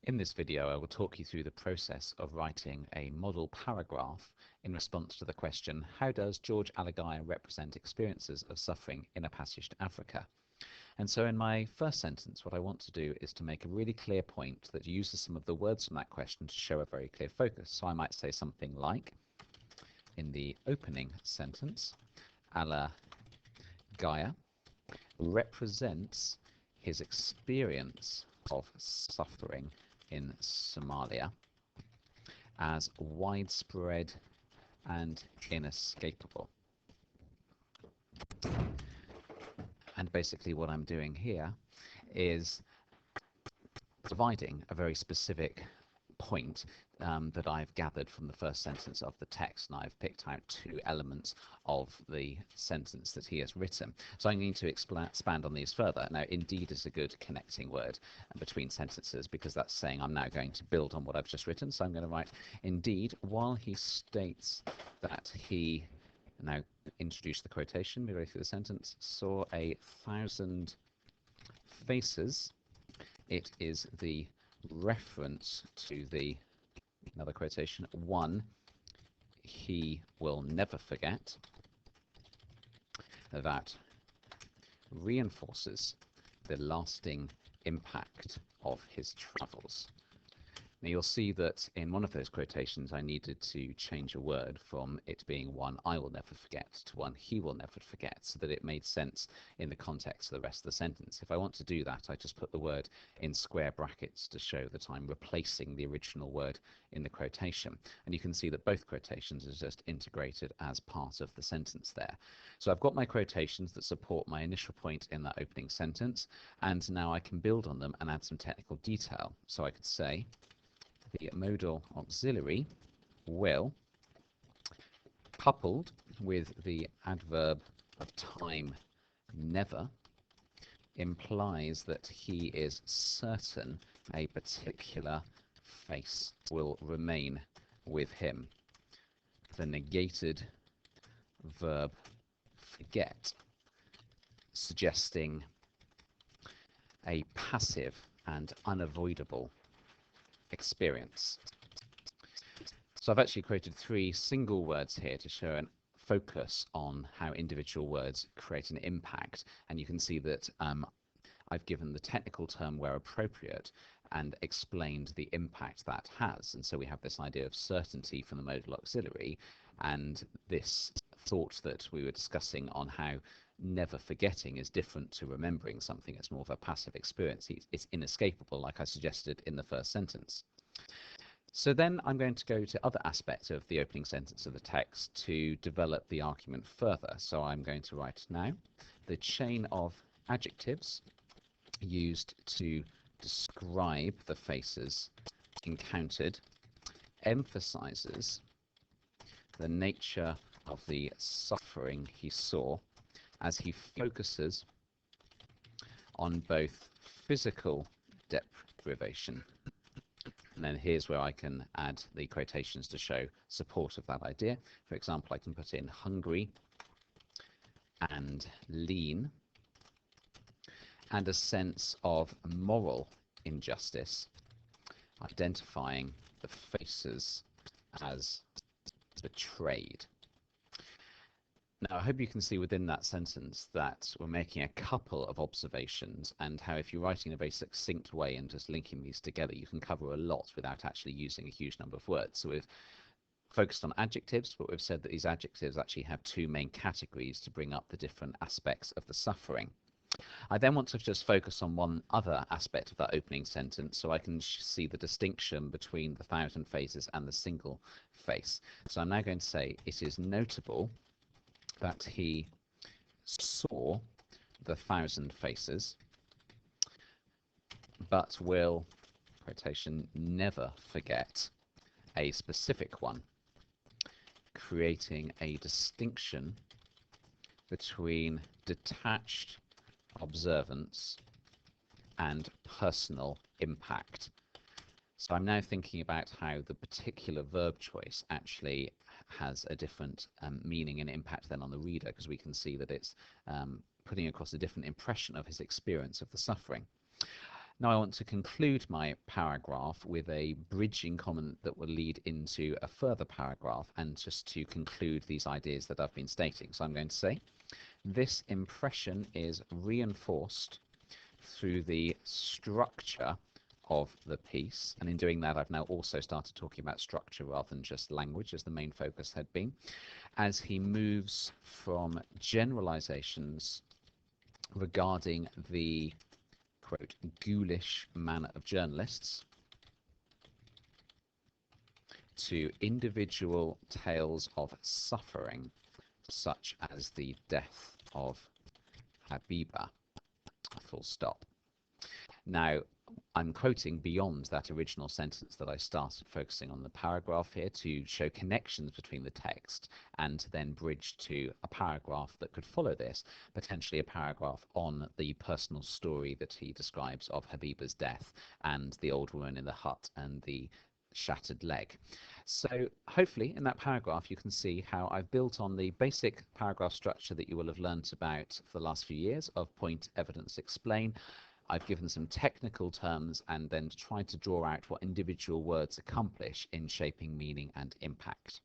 In this video, I will talk you through the process of writing a model paragraph in response to the question, how does George Alagiah represent experiences of suffering in a passage to Africa? And so in my first sentence, what I want to do is to make a really clear point that uses some of the words from that question to show a very clear focus. So I might say something like, in the opening sentence, Alagiah represents his experience of suffering in Somalia as widespread and inescapable. And basically what I'm doing here is providing a very specific point that I've gathered from the first sentence of the text, and I've picked out two elements of the sentence that he has written. So I'm going to expand on these further. Now, indeed is a good connecting word between sentences because that's saying I'm now going to build on what I've just written. So I'm going to write, indeed, while he states that he, now introduce the quotation midway through the sentence, saw 1,000 faces, it is the reference to the, another quotation, one he will never forget, that reinforces the lasting impact of his travels. Now you'll see that in one of those quotations I needed to change a word from it being one I will never forget to one he will never forget, so that it made sense in the context of the rest of the sentence. If I want to do that, I just put the word in square brackets to show that I'm replacing the original word in the quotation. And you can see that both quotations are just integrated as part of the sentence there. So I've got my quotations that support my initial point in that opening sentence, and now I can build on them and add some technical detail. So I could say, the modal auxiliary will, coupled with the adverb of time never, implies that he is certain a particular face will remain with him. The negated verb forget, suggesting a passive and unavoidable experience. So I've actually created three single words here to show a focus on how individual words create an impact, and you can see that I've given the technical term where appropriate and explained the impact that has. And so we have this idea of certainty from the modal auxiliary, and this thought that we were discussing on how never forgetting is different to remembering something. It's more of a passive experience. It's inescapable, like I suggested in the first sentence. So then I'm going to go to other aspects of the opening sentence of the text to develop the argument further. So I'm going to write now, the chain of adjectives used to describe the faces encountered emphasizes the nature of the suffering he saw as he focuses on both physical deprivation, and then here's where I can add the quotations to show support of that idea. For example, I can put in hungry and lean, and a sense of moral injustice, identifying the faces as betrayed. Now, I hope you can see within that sentence that we're making a couple of observations, and how if you're writing in a very succinct way and just linking these together, you can cover a lot without actually using a huge number of words. So we've focused on adjectives, but we've said that these adjectives actually have two main categories to bring up the different aspects of the suffering. I then want to just focus on one other aspect of that opening sentence so I can see the distinction between the 1,000 faces and the single face. So I'm now going to say, it is notable that he saw the 1,000 faces, but will, quotation, never forget a specific one, creating a distinction between detached observance and personal impact. So I'm now thinking about how the particular verb choice actually has a different meaning and impact then on the reader, because we can see that it's putting across a different impression of his experience of the suffering. Now I want to conclude my paragraph with a bridging comment that will lead into a further paragraph, and just to conclude these ideas that I've been stating. So I'm going to say, this impression is reinforced through the structure of the piece, and in doing that I've now also started talking about structure rather than just language, as the main focus had been, as he moves from generalizations regarding the, quote, ghoulish manner of journalists to individual tales of suffering, such as the death of Habiba, full stop. Now, I'm quoting beyond that original sentence that I started focusing on the paragraph here to show connections between the text and to then bridge to a paragraph that could follow this, potentially a paragraph on the personal story that he describes of Habiba's death and the old woman in the hut and the shattered leg. So hopefully in that paragraph you can see how I've built on the basic paragraph structure that you will have learnt about for the last few years of point, evidence, explain. I've given some technical terms and then tried to draw out what individual words accomplish in shaping meaning and impact.